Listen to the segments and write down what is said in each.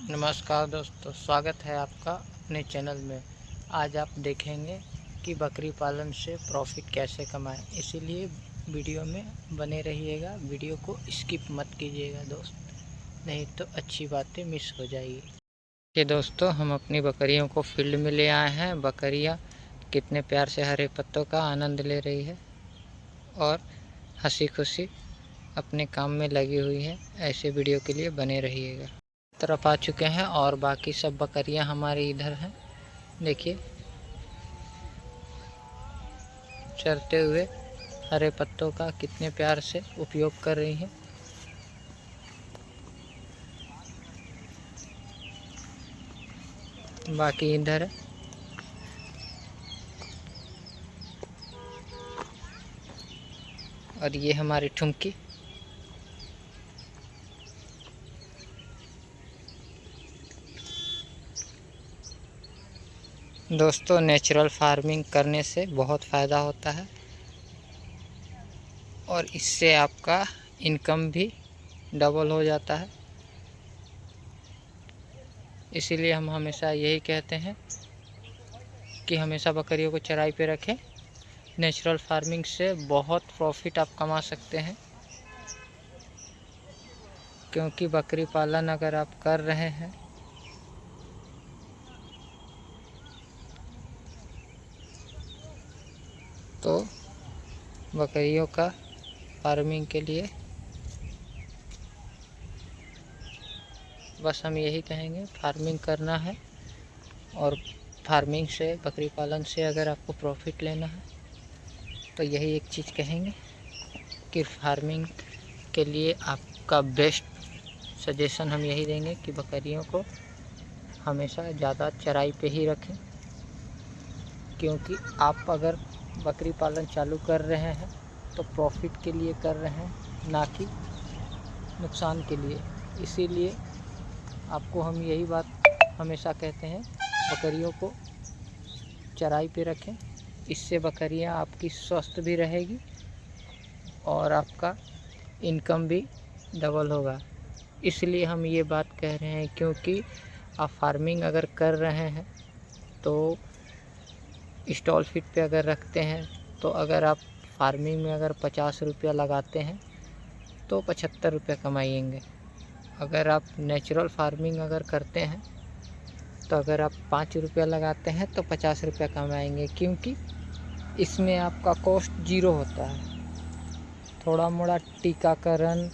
नमस्कार दोस्तों, स्वागत है आपका अपने चैनल में। आज आप देखेंगे कि बकरी पालन से प्रॉफिट कैसे कमाएं, इसीलिए वीडियो में बने रहिएगा। वीडियो को स्किप मत कीजिएगा दोस्त, नहीं तो अच्छी बातें मिस हो जाएगी। ये दोस्तों, हम अपनी बकरियों को फील्ड में ले आए हैं। बकरियां कितने प्यार से हरे पत्तों का आनंद ले रही है और हंसी खुशी अपने काम में लगी हुई है। ऐसे वीडियो के लिए बने रहिएगा। तरफ आ चुके हैं और बाकी सब बकरियां हमारी इधर हैं। देखिए, चरते हुए हरे पत्तों का कितने प्यार से उपयोग कर रही हैं। बाकी इधर है। और ये हमारी ठुमकी। दोस्तों, नेचुरल फार्मिंग करने से बहुत फ़ायदा होता है और इससे आपका इनकम भी डबल हो जाता है। इसीलिए हम हमेशा यही कहते हैं कि हमेशा बकरियों को चराई पे रखें। नेचुरल फार्मिंग से बहुत प्रॉफिट आप कमा सकते हैं, क्योंकि बकरी पालन अगर आप कर रहे हैं तो बकरियों का फार्मिंग के लिए बस हम यही कहेंगे, फार्मिंग करना है। और फार्मिंग से, बकरी पालन से अगर आपको प्रॉफिट लेना है तो यही एक चीज़ कहेंगे कि फार्मिंग के लिए आपका बेस्ट सजेशन हम यही देंगे कि बकरियों को हमेशा ज़्यादा चराई पे ही रखें। क्योंकि आप अगर बकरी पालन चालू कर रहे हैं तो प्रॉफिट के लिए कर रहे हैं, ना कि नुकसान के लिए। इसीलिए आपको हम यही बात हमेशा कहते हैं, बकरियों को चराई पे रखें। इससे बकरियां आपकी स्वस्थ भी रहेगी और आपका इनकम भी डबल होगा। इसलिए हम ये बात कह रहे हैं, क्योंकि आप फार्मिंग अगर कर रहे हैं तो स्टॉल फीड पे अगर रखते हैं तो अगर आप फार्मिंग में अगर 50 रुपया लगाते हैं तो 75 रुपये कमाएंगे। अगर आप नेचुरल फार्मिंग अगर करते हैं तो अगर आप 5 रुपया लगाते हैं तो 50 रुपया कमाएंगे, क्योंकि इसमें आपका कॉस्ट जीरो होता है। थोड़ा मोड़ा टीकाकरण,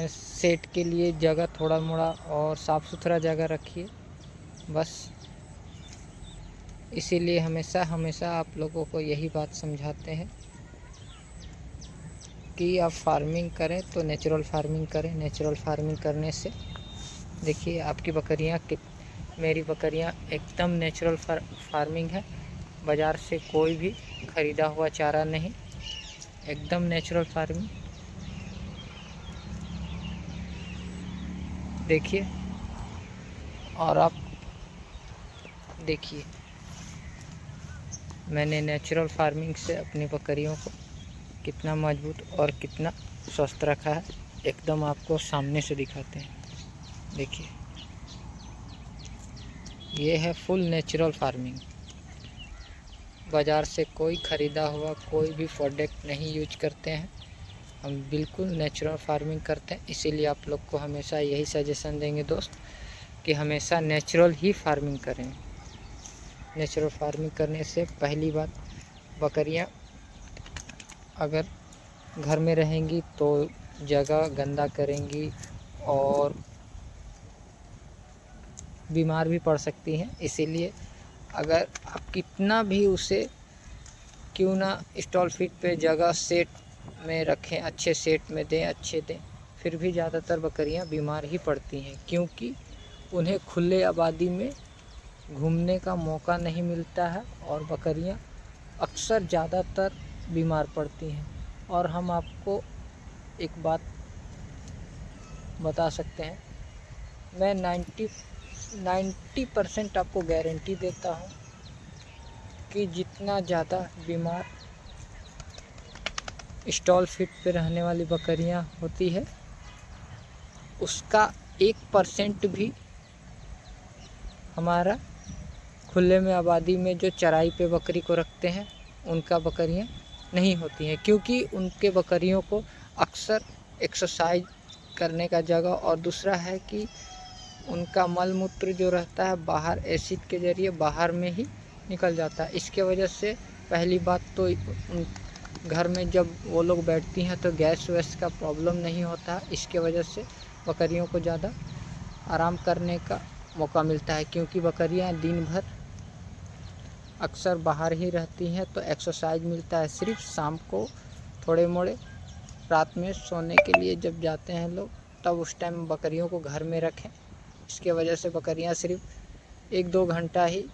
सेट के लिए जगह थोड़ा मोड़ा और साफ़ सुथरा जगह रखिए बस। इसीलिए हमेशा आप लोगों को यही बात समझाते हैं कि आप फार्मिंग करें तो नेचुरल फार्मिंग करें। नेचुरल फार्मिंग करने से देखिए आपकी बकरियां मेरी बकरियां एकदम नेचुरल फार्मिंग है। बाज़ार से कोई भी ख़रीदा हुआ चारा नहीं, एकदम नेचुरल फार्मिंग। देखिए, और आप देखिए, मैंने नेचुरल फार्मिंग से अपनी बकरियों को कितना मजबूत और कितना स्वस्थ रखा है, एकदम आपको सामने से दिखाते हैं। देखिए, ये है फुल नेचुरल फार्मिंग। बाज़ार से कोई ख़रीदा हुआ कोई भी प्रोडक्ट नहीं यूज करते हैं, हम बिल्कुल नेचुरल फार्मिंग करते हैं। इसीलिए आप लोग को हमेशा यही सजेशन देंगे दोस्त कि हमेशा नेचुरल ही फार्मिंग करें। नेचुरल फार्मिंग करने से पहली बात, बकरियां अगर घर में रहेंगी तो जगह गंदा करेंगी और बीमार भी पड़ सकती हैं। इसीलिए अगर आप कितना भी उसे क्यों ना स्टॉल फीड पे जगह सेट में रखें, अच्छे सेट में दें, अच्छे दें, फिर भी ज़्यादातर बकरियां बीमार ही पड़ती हैं, क्योंकि उन्हें खुले आबादी में घूमने का मौका नहीं मिलता है और बकरियां अक्सर ज़्यादातर बीमार पड़ती हैं। और हम आपको एक बात बता सकते हैं, मैं 90% आपको गारंटी देता हूँ कि जितना ज़्यादा बीमार स्टॉल फीड पे रहने वाली बकरियां होती है, उसका 1% भी हमारा खुले में आबादी में जो चराई पे बकरी को रखते हैं उनका बकरियां नहीं होती हैं, क्योंकि उनके बकरियों को अक्सर एक्सरसाइज करने का जगह, और दूसरा है कि उनका मल मूत्र जो रहता है बाहर एसिड के ज़रिए बाहर में ही निकल जाता है। इसके वजह से पहली बात तो उन घर में जब वो लोग बैठती हैं तो गैस वैस का प्रॉब्लम नहीं होता। इसके वजह से बकरियों को ज़्यादा आराम करने का मौका मिलता है, क्योंकि बकरियां दिन भर अक्सर बाहर ही रहती हैं, तो एक्सरसाइज मिलता है। सिर्फ शाम को थोड़े मोड़े रात में सोने के लिए जब जाते हैं लोग, तब उस टाइम बकरियों को घर में रखें। इसके वजह से बकरियां सिर्फ 1-2 घंटा ही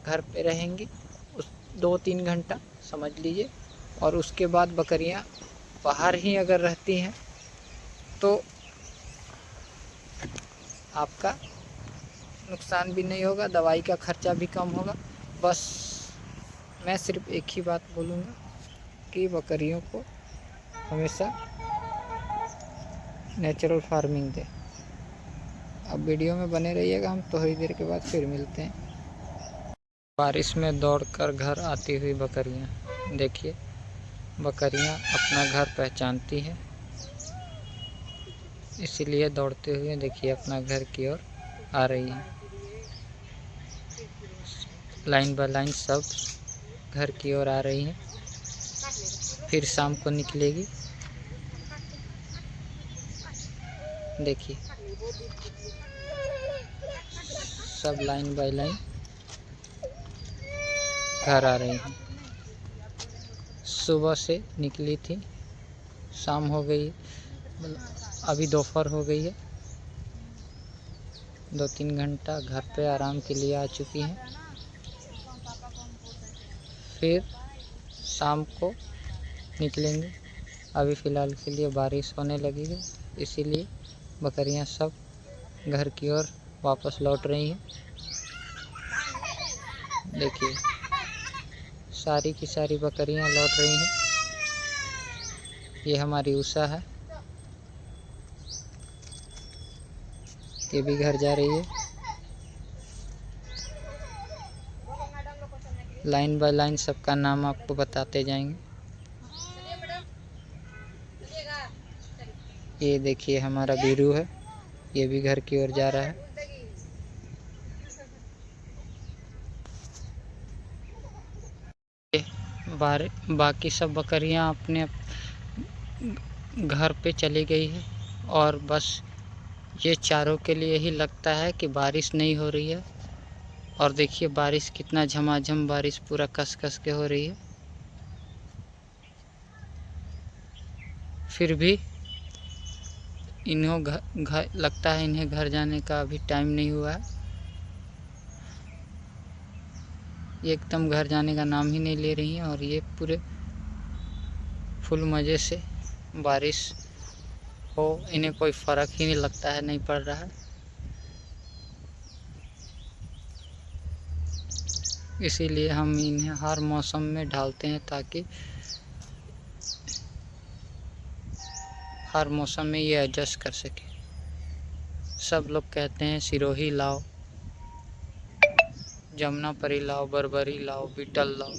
घर पे रहेंगी, उस 2-3 घंटा समझ लीजिए, और उसके बाद बकरियां बाहर ही अगर रहती हैं तो आपका नुकसान भी नहीं होगा, दवाई का खर्चा भी कम होगा। बस मैं सिर्फ एक ही बात बोलूँगा कि बकरियों को हमेशा नेचुरल फार्मिंग दें। अब वीडियो में बने रहिएगा, हम थोड़ी देर के बाद फिर मिलते हैं। बारिश में दौड़कर घर आती हुई बकरियां, देखिए बकरियां अपना घर पहचानती हैं, इसीलिए दौड़ते हुए देखिए अपना घर की ओर आ रही हैं। लाइन बाय लाइन सब घर की ओर आ रही हैं, फिर शाम को निकलेगी। देखिए सब लाइन बाय लाइन घर आ रही हैं। सुबह से निकली थी, शाम हो गई, अभी दोपहर हो गई है। 2-3 घंटा घर पे आराम के लिए आ चुकी हैं। फिर शाम को निकलेंगे। अभी फ़िलहाल के लिए बारिश होने लगी है, इसीलिए बकरियां सब घर की ओर वापस लौट रही हैं। देखिए सारी की सारी बकरियां लौट रही हैं। ये हमारी उषा है, ये भी घर जा रही है। लाइन बाय लाइन सबका नाम आपको बताते जाएंगे। ये देखिए हमारा बीरू है, ये भी घर की ओर जा रहा है। बाकी सब बकरियां अपने घर पे चली गई है, और बस ये चारों के लिए ही लगता है कि बारिश नहीं हो रही है। और देखिए बारिश कितना झमाझम बारिश पूरा कस कस के हो रही है। फिर भी लगता है इन्हें घर जाने का अभी टाइम नहीं हुआ है। ये एकदम घर जाने का नाम ही नहीं ले रही हैं, और ये पूरे फुल मज़े से बारिश हो, इन्हें कोई फ़र्क ही नहीं लगता है, नहीं पड़ रहा है। इसीलिए हम इन्हें हर मौसम में डालते हैं, ताकि हर मौसम में ये एडजस्ट कर सके। सब लोग कहते हैं सिरोही लाओ, जमुनापरी लाओ, बर्बरी लाओ, बीटल लाओ।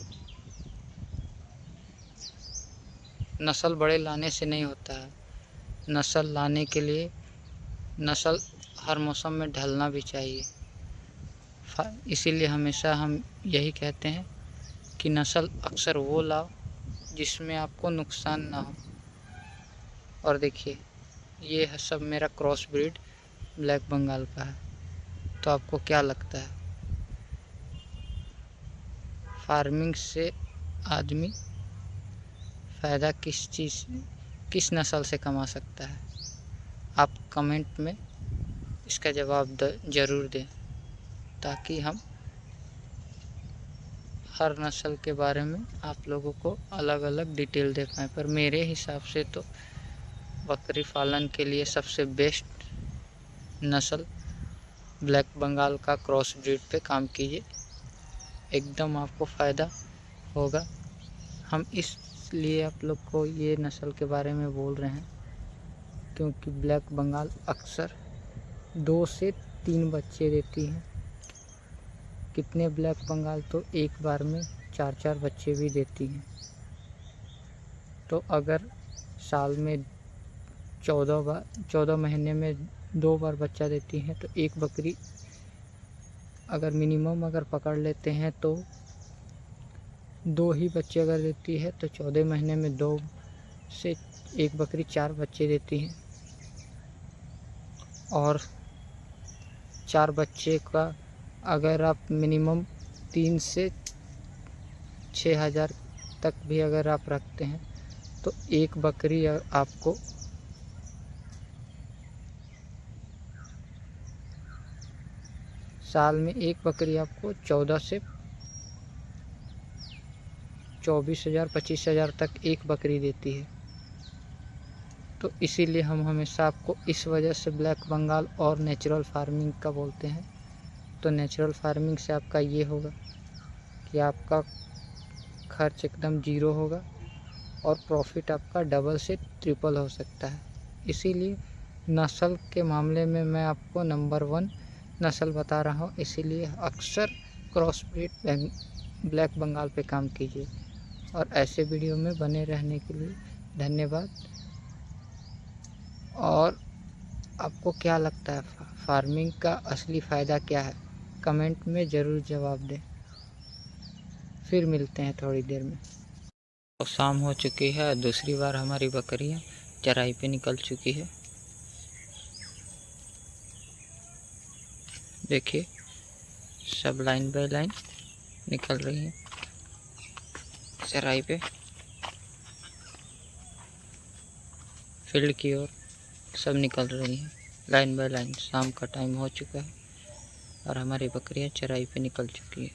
नस्ल बड़े लाने से नहीं होता है, नस्ल लाने के लिए नस्ल हर मौसम में ढलना भी चाहिए। इसीलिए हमेशा हम यही कहते हैं कि नस्ल अक्सर वो लाओ जिसमें आपको नुकसान ना हो। और देखिए ये है सब मेरा क्रॉस ब्रीड ब्लैक बंगाल का है। तो आपको क्या लगता है फार्मिंग से आदमी फ़ायदा किस नस्ल से कमा सकता है? आप कमेंट में इसका जवाब ज़रूर दें, ताकि हम हर नस्ल के बारे में आप लोगों को अलग अलग डिटेल दे पाएँ। पर मेरे हिसाब से तो बकरी पालन के लिए सबसे बेस्ट नस्ल ब्लैक बंगाल का क्रॉस ब्रीड पे काम कीजिए, एकदम आपको फ़ायदा होगा। हम इसलिए आप लोग को ये नस्ल के बारे में बोल रहे हैं क्योंकि ब्लैक बंगाल अक्सर 2 से 3 बच्चे देती हैं, कितने ब्लैक बंगाल तो एक बार में 4-4 बच्चे भी देती हैं। तो अगर साल में 14 महीने में 2 बार बच्चा देती हैं तो एक बकरी अगर मिनिमम अगर पकड़ लेते हैं तो 2 ही बच्चे अगर देती है तो 14 महीने में 2 से एक बकरी 4 बच्चे देती है। और 4 बच्चे का अगर आप मिनिमम 3 से 6,000 तक भी अगर आप रखते हैं तो एक बकरी आपको साल में एक बकरी आपको 14 से 24,000 25,000 तक एक बकरी देती है। तो इसीलिए हम हमेशा आपको इस वजह से ब्लैक बंगाल और नेचुरल फार्मिंग का बोलते हैं। तो नेचुरल फार्मिंग से आपका ये होगा कि आपका खर्च एकदम ज़ीरो होगा और प्रॉफिट आपका डबल से ट्रिपल हो सकता है। इसीलिए नस्ल के मामले में मैं आपको नंबर 1 नस्ल बता रहा हूँ। इसीलिए अक्सर क्रॉस ब्रीड ब्लैक बंगाल पे काम कीजिए। और ऐसे वीडियो में बने रहने के लिए धन्यवाद। और आपको क्या लगता है फार्मिंग का असली फ़ायदा क्या है, कमेंट में ज़रूर जवाब दें। फिर मिलते हैं थोड़ी देर में। तो शाम हो चुकी है, दूसरी बार हमारी बकरियां चराई पे निकल चुकी है। देखिए सब लाइन बाय लाइन निकल रही हैं चराई पे, फील्ड की ओर सब निकल रही हैं लाइन बाय लाइन। शाम का टाइम हो चुका है और हमारी बकरियां चराई पे निकल चुकी है।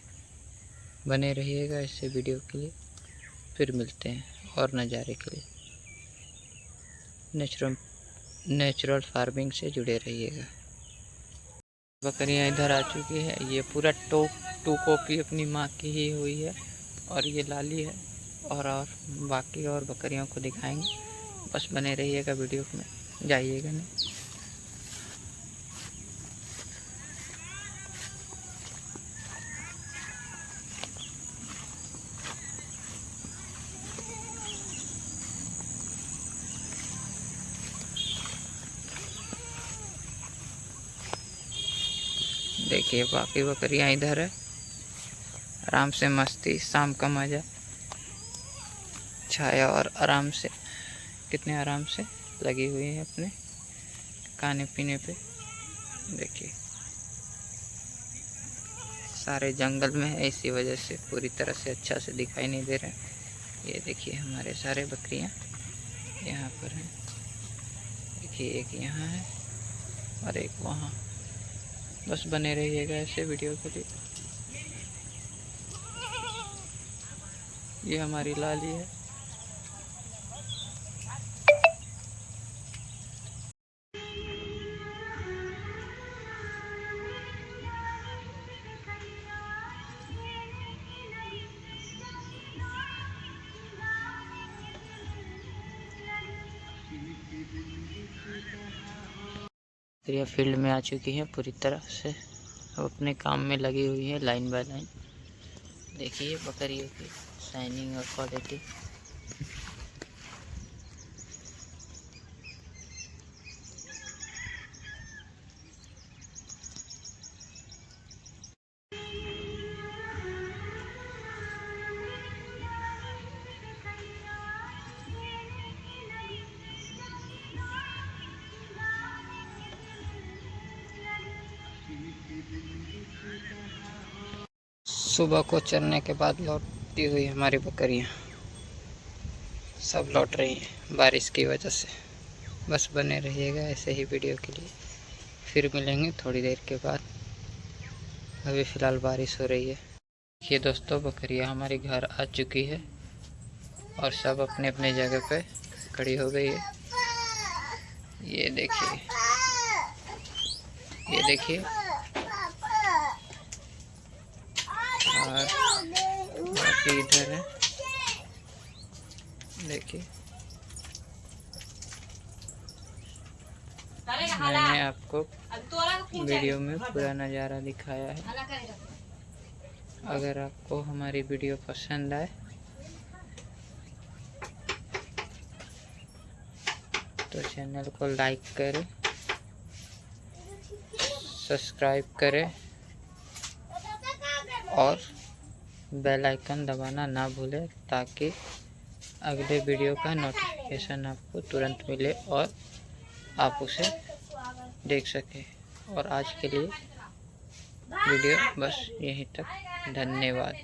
बने रहिएगा ऐसे वीडियो के लिए। फिर मिलते हैं और नज़ारे के लिए। नेचुरल फार्मिंग से जुड़े रहिएगा। बकरियां इधर आ चुकी है। ये पूरा टू कॉपी अपनी माँ की ही हुई है और ये लाली है। और बाकी और बकरियों को दिखाएंगे। बस बने रहिएगा वीडियो में, जाइएगा नहीं। देखिए बाकी बकरियां इधर है, आराम से मस्ती, शाम का मज़ा, छाया और आराम से, कितने आराम से लगी हुई है अपने खाने पीने पे। देखिए सारे जंगल में है, इसी वजह से पूरी तरह से अच्छा से दिखाई नहीं दे रहे हैं। ये देखिए हमारे सारे बकरियां यहाँ पर हैं। देखिए एक यहाँ है और एक वहाँ। बस बने रहिएगा ऐसे वीडियो के लिए। ये हमारी लाली है। बकरियाँ फील्ड में आ चुकी हैं पूरी तरह से, अब अपने काम में लगी हुई है लाइन बाय लाइन। देखिए बकरियों की शाइनिंग और क्वालिटी। सुबह को चरने के बाद लौटती हुई हमारी बकरियां सब लौट रही हैं बारिश की वजह से। बस बने रहिएगा ऐसे ही वीडियो के लिए। फिर मिलेंगे थोड़ी देर के बाद। अभी फ़िलहाल बारिश हो रही है। देखिए दोस्तों बकरियां हमारी घर आ चुकी है और सब अपने अपने जगह पे खड़ी हो गई है। ये देखिए, ये देखिए। और बाकी इधर है, देखिए। मैंने आपको वीडियो में पूरा नज़ारा दिखाया है। अगर आपको हमारी वीडियो पसंद आए तो चैनल को लाइक करें, सब्सक्राइब करें और बेल आइकन दबाना ना भूलें ताकि अगले वीडियो का नोटिफिकेशन आपको तुरंत मिले और आप उसे देख सकें। और आज के लिए वीडियो बस यहीं तक। धन्यवाद।